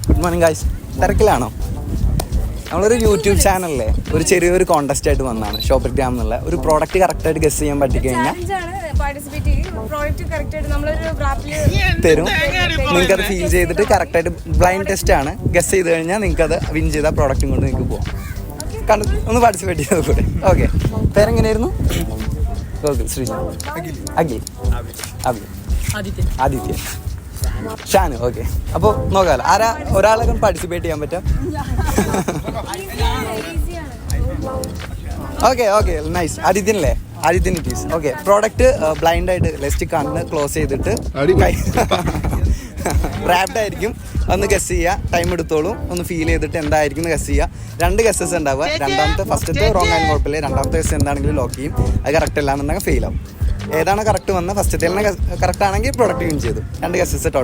Good morning guys. തിരക്കിലാണോ? നമ്മളൊരു YouTube ചാനലിലെ ഒരു ചെറിയൊരു കോൺടെസ്റ്റ് ആയിട്ട് വന്നതാണ്. ഷോപ്പിംഗ് എന്നുള്ള ഒരു പ്രോഡക്റ്റ് കറക്റ്റായിട്ട് ഗസ് ചെയ്യാൻ പറ്റിക്കഴിഞ്ഞാൽ തരും. നിങ്ങൾക്കത് ഫീൽ ചെയ്തിട്ട് കറക്റ്റായിട്ട് ബ്ലൈൻഡ് ടെസ്റ്റ് ആണ്. ഗസ് ചെയ്ത് കഴിഞ്ഞാൽ നിങ്ങൾക്കത് വിൻ ചെയ്ത പ്രോഡക്റ്റും കൊണ്ട് നിങ്ങൾക്ക് പോകാം. ഒന്ന് പാർട്ടിസിപ്പേറ്റ് ചെയ്ത് കൂടെ. ഓക്കെ, പേരെങ്ങനെയായിരുന്നു? അഖിൽ, അബി, ആദിത്യ, ഷാനു. ഓക്കെ, അപ്പോൾ നോക്കാമല്ലോ ആരാ ഒരാളെ പാർട്ടിസിപ്പേറ്റ് ചെയ്യാൻ പറ്റും. Okay nice. ആദിത്യനല്ലേ? Adithyan it is. Okay, product blind ആയിട്ട് ലെസ്റ്റ് കണ്ണ് ക്ലോസ് ചെയ്തിട്ട് റാപ്ഡ് ആയിരിക്കും. ഒന്ന് ഗസ് ചെയ്യുക, ടൈം എടുത്തോളൂ. ഒന്ന് ഫീൽ ചെയ്തിട്ട് എന്തായിരിക്കും ഗസ് ചെയ്യുക. 2 ഗസ്സസ് ഉണ്ടാവുക. ഫസ്റ്റത്തെ റോങ് ആയാലും കുഴപ്പമില്ല. രണ്ടാമത്തെ ഗസ് എന്താണെങ്കിലും ലോക്ക് ചെയ്യും. അത് കറക്റ്റ് അല്ലാന്നുണ്ടെങ്കിൽ ഫെയിൽ ആവും. ഏതാണ് കറക്റ്റ് വന്നത് ഫസ്റ്റത്തെ കറക്റ്റ് ആണെങ്കിൽ പ്രോഡക്റ്റ് വിൻ ചെയ്തു. 2 ഗസ്സസ്